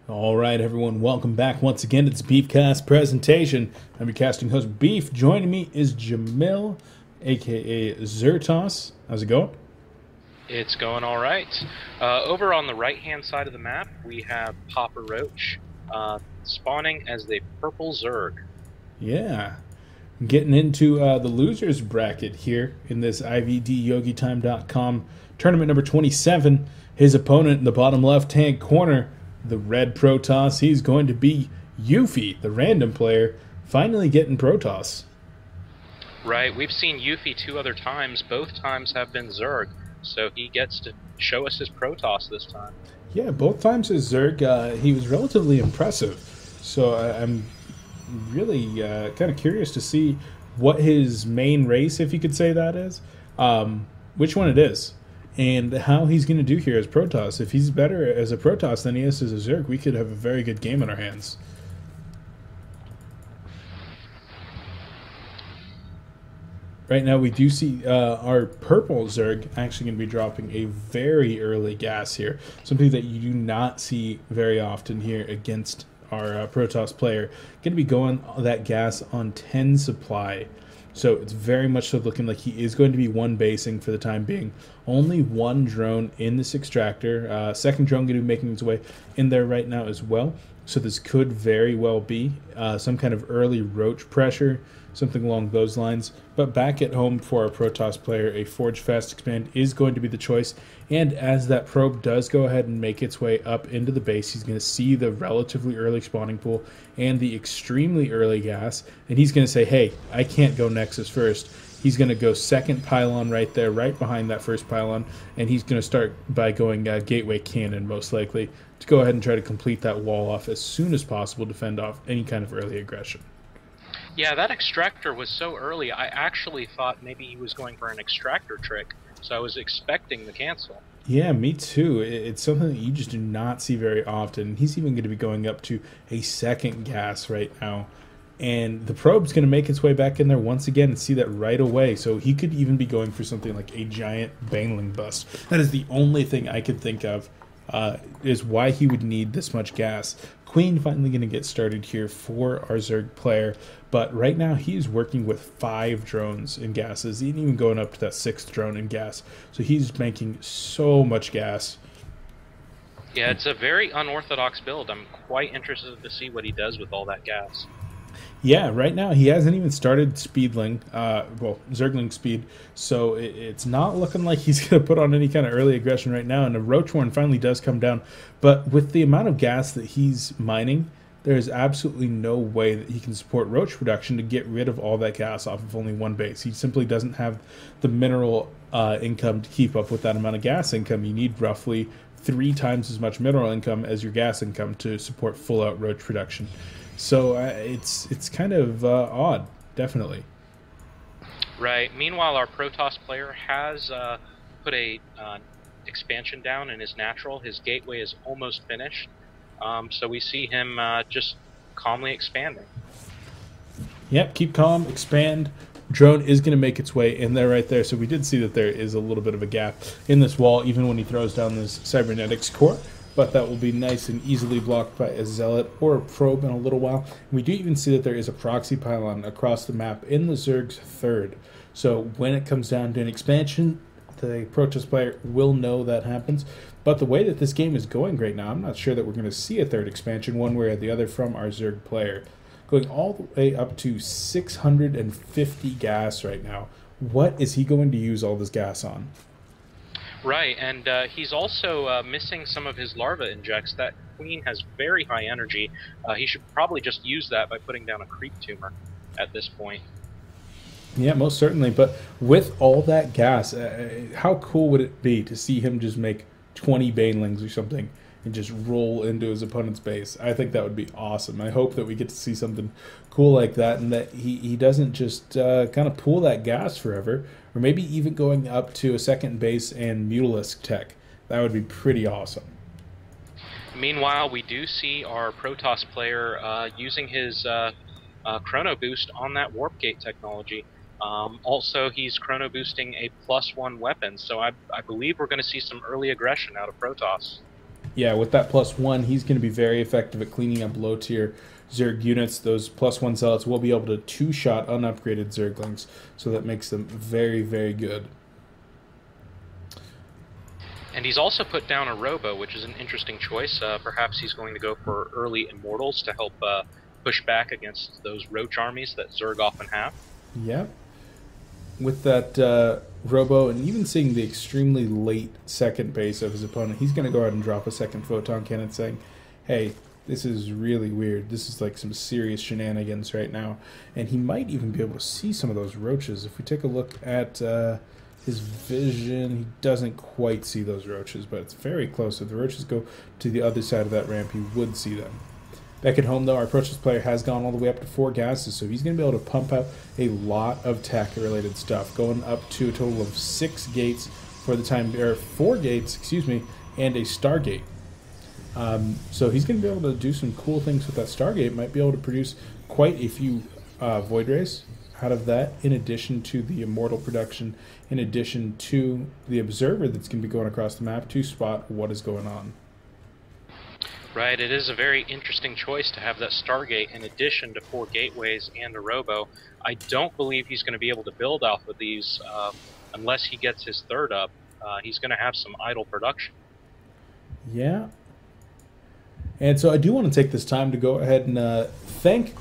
All right, everyone, welcome back once again to this Beefcast presentation. I'm your casting host, Beef. Joining me is Jamil, aka Zurtoss. How's it going? It's going all right. Over on the right-hand side of the map, we have PapaRoach spawning as the purple Zerg. Yeah. Getting into the losers bracket here in this IVDYogiTime.com tournament number 27. His opponent in the bottom left-hand corner, the red Protoss, he's going to be euphhy, the random player, finally getting Protoss. Right, we've seen euphhy two other times. Both times have been Zerg, so he gets to show us his Protoss this time. Yeah, both times his Zerg, he was relatively impressive. So I'm really kind of curious to see what his main race, if you could say that is, which one it is, and how he's going to do here as Protoss. If he's better as a Protoss than he is as a Zerg, we could have a very good game on our hands. Right now, we do see our purple Zerg actually going to be dropping a very early gas here. Something that you do not see very often here against our Protoss player. Going to be going that gas on 10 supply. So it's very much so looking like he is going to be one basing for the time being. Only one drone in this extractor. Second drone going to be making its way in there right now as well. So this could very well be some kind of early roach pressure, something along those lines. But back at home for our Protoss player, a Forge Fast Expand is going to be the choice. And as that probe does go ahead and make its way up into the base, he's going to see the relatively early spawning pool and the extremely early gas. And he's going to say, hey, I can't go Nexus first. He's going to go second pylon right there, right behind that first pylon. And he's going to start by going Gateway Cannon, most likely, to go ahead and try to complete that wall off as soon as possible to fend off any kind of early aggression. Yeah, that extractor was so early, I actually thought maybe he was going for an extractor trick, so I was expecting the cancel. Yeah, me too. It's something that you just do not see very often. He's even going to be going up to a second gas right now. And the probe's going to make its way back in there once again and see that right away. So he could even be going for something like a giant Baneling bust. That is the only thing I could think of is why he would need this much gas. Queen finally going to get started here for our Zerg player, but right now he's working with 5 drones in gases, he even going up to that 6th drone in gas. So he's making so much gas. Yeah, it's a very unorthodox build. I'm quite interested to see what he does with all that gas. Yeah, right now he hasn't even started Speedling, well, Zergling speed, so it's not looking like he's going to put on any kind of early aggression right now, and the Roach Warren finally does come down, but with the amount of gas that he's mining, there is absolutely no way that he can support Roach production to get rid of all that gas off of only one base. He simply doesn't have the mineral income to keep up with that amount of gas income. You need roughly 3 times as much mineral income as your gas income to support full-out Roach production. So it's kind of odd, definitely. Right. Meanwhile, our Protoss player has put a expansion down in his natural. His gateway is almost finished. So we see him just calmly expanding. Yep, keep calm, expand. Drone is going to make its way in there right there. So we did see that there is a little bit of a gap in this wall, even when he throws down this cybernetics core. But that will be nice and easily blocked by a Zealot or a Probe in a little while. And we do even see that there is a proxy pylon across the map in the Zerg's 3rd. So when it comes down to an expansion, the Protoss player will know that happens. But the way that this game is going right now, I'm not sure that we're going to see a 3rd expansion one way or the other from our Zerg player. Going all the way up to 650 gas right now. What is he going to use all this gas on? Right, and he's also missing some of his larva injects. That Queen has very high energy. He should probably just use that by putting down a creep tumor at this point. Yeah, most certainly. But with all that gas, how cool would it be to see him just make 20 Banelings or something and just roll into his opponent's base? I think that would be awesome. I hope that we get to see something cool like that, and that he doesn't just kind of pool that gas forever, or maybe even going up to a second base and Mutalisk tech. That would be pretty awesome. Meanwhile, we do see our Protoss player using his Chrono Boost on that Warp Gate technology. Also, he's Chrono Boosting a +1 weapon, so I believe we're going to see some early aggression out of Protoss. Yeah, with that +1, he's going to be very effective at cleaning up low-tier Zerg units. Those +1 zealots will be able to two-shot unupgraded Zerglings, so that makes them very, very good. And he's also put down a Robo, which is an interesting choice. Perhaps he's going to go for early Immortals to help push back against those Roach armies that Zerg often have. Yep. With that Robo, and even seeing the extremely late second base of his opponent, he's going to go ahead and drop a second Photon Cannon saying, hey, this is really weird. This is like some serious shenanigans right now. And he might even be able to see some of those Roaches. If we take a look at his vision, he doesn't quite see those Roaches, but it's very close. If the Roaches go to the other side of that ramp, he would see them. Back at home, though, our Approaches player has gone all the way up to 4 gases, so he's going to be able to pump out a lot of tech-related stuff, going up to a total of 6 gates for the time, or 4 gates, excuse me, and a Stargate. So he's going to be able to do some cool things with that Stargate. Might be able to produce quite a few Void Rays out of that, in addition to the Immortal production, in addition to the Observer that's going to be going across the map to spot what is going on. Right, it is a very interesting choice to have that Stargate in addition to 4 gateways and a Robo. I don't believe he's going to be able to build off of these unless he gets his third up. He's going to have some idle production. Yeah. And so I do want to take this time to go ahead and thank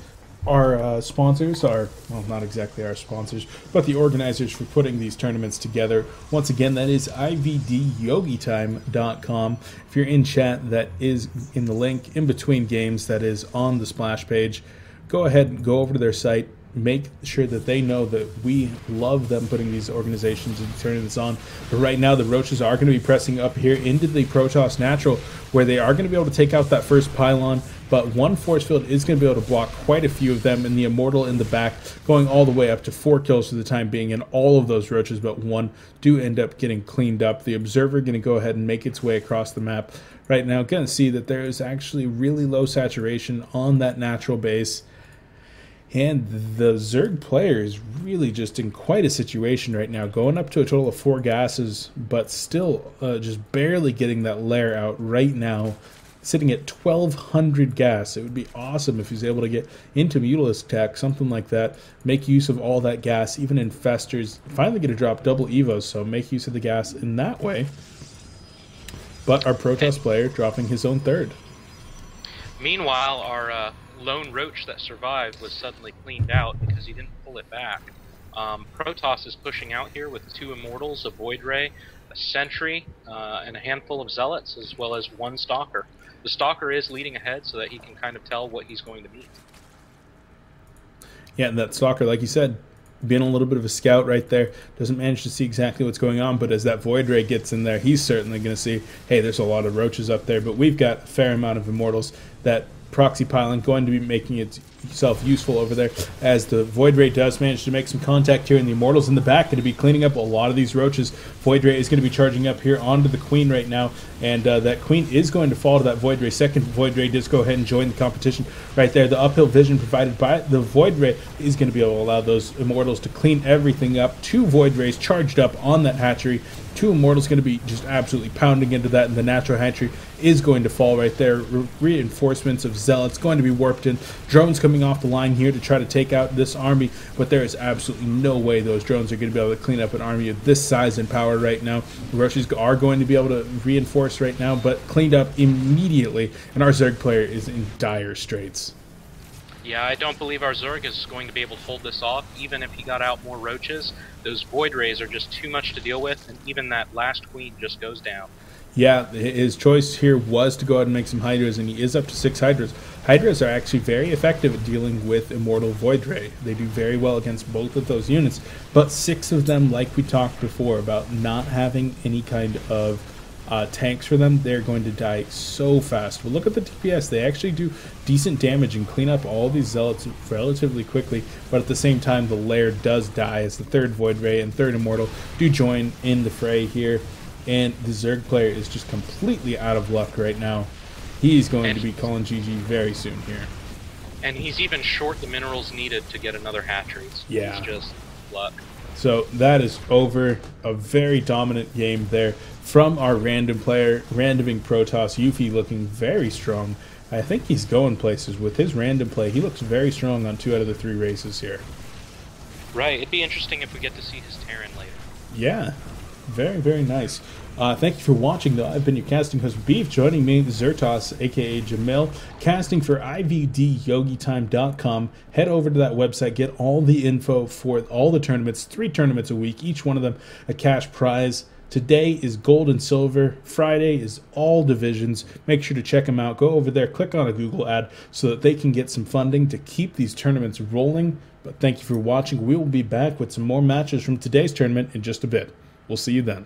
our sponsors, well, not exactly our sponsors, but the organizers for putting these tournaments together. Once again, that is ivdyogitime.com. If you're in chat, that is in the link in between games that is on the splash page. Go ahead and go over to their site. Make sure that they know that we love them putting these organizations and tournaments on. But right now, the Roaches are going to be pressing up here into the Protoss Natural, where they are going to be able to take out that first pylon. But one force field is going to be able to block quite a few of them, and the Immortal in the back going all the way up to 4 kills for the time being, and all of those Roaches but one do end up getting cleaned up. The Observer going to go ahead and make its way across the map. Right now, going to see that there is actually really low saturation on that natural base. And the Zerg player is really just in quite a situation right now, going up to a total of 4 gases, but still just barely getting that lair out right now, sitting at 1,200 gas. It would be awesome if he's able to get into Mutalisk Tech, something like that, make use of all that gas, even in Festers, finally get to drop double Evos, so make use of the gas in that way. But our Protoss player dropping his own third. Meanwhile, our lone Roach that survived was suddenly cleaned out because he didn't pull it back. Protoss is pushing out here with 2 Immortals, a Void Ray, a Sentry, and a handful of Zealots, as well as 1 Stalker. The Stalker is leading ahead so that he can kind of tell what he's going to meet. Yeah, and that Stalker, like you said, being a little bit of a scout right there, doesn't manage to see exactly what's going on, but as that Void Ray gets in there, he's certainly going to see, hey, there's a lot of Roaches up there, but we've got a fair amount of Immortals. That proxy pylon going to be making itself useful over there, as the Void Ray does manage to make some contact here, and the Immortals in the back going to be cleaning up a lot of these Roaches. Void Ray is going to be charging up here onto the Queen right now, and that Queen is going to fall to that Void Ray. Second Void Ray does go ahead and join the competition right there. The uphill vision provided by the Void Ray is going to be able to allow those Immortals to clean everything up. 2 Void Rays charged up on that hatchery. 2 Immortals going to be just absolutely pounding into that, and the natural hatchery is going to fall right there. Reinforcements of Zealots going to be warped in. Drones coming off the line here to try to take out this army, but there is absolutely no way those drones are going to be able to clean up an army of this size and power right now. The Russians are going to be able to reinforce right now, but cleaned up immediately, and our Zerg player is in dire straits. Yeah, I don't believe our Zerg is going to be able to hold this off, even if he got out more Roaches. Those Void Rays are just too much to deal with, and even that last Queen just goes down. Yeah, his choice here was to go ahead and make some Hydras, and he is up to 6 Hydras. Hydras are actually very effective at dealing with Immortal Void Ray. They do very well against both of those units, but 6 of them, like we talked before, about not having any kind of tanks for them, they're going to die so fast. But look at the DPS. They actually do decent damage and clean up all these Zealots relatively quickly, but at the same time, the lair does die as the 3rd Void Ray and 3rd Immortal do join in the fray here. And the Zerg player is just completely out of luck right now. He's going to be calling GG very soon here. And he's even short the minerals needed to get another hatchery. Yeah. It's just luck. So that is over. A very dominant game there from our random player, randoming Protoss. Euphhy looking very strong. I think he's going places with his random play. He looks very strong on 2 out of the 3 races here. Right, it'd be interesting if we get to see his Terran later. Yeah, very, very nice. Thank you for watching, though. I've been your casting host, Beef. Joining me, Zurtoss, a.k.a. Jamil, casting for IVDYogiTime.com. Head over to that website. Get all the info for all the tournaments. 3 tournaments a week, each one of them a cash prize. Today is gold and silver. Friday is all divisions. Make sure to check them out. Go over there, click on a Google ad so that they can get some funding to keep these tournaments rolling. But thank you for watching. We will be back with some more matches from today's tournament in just a bit. We'll see you then.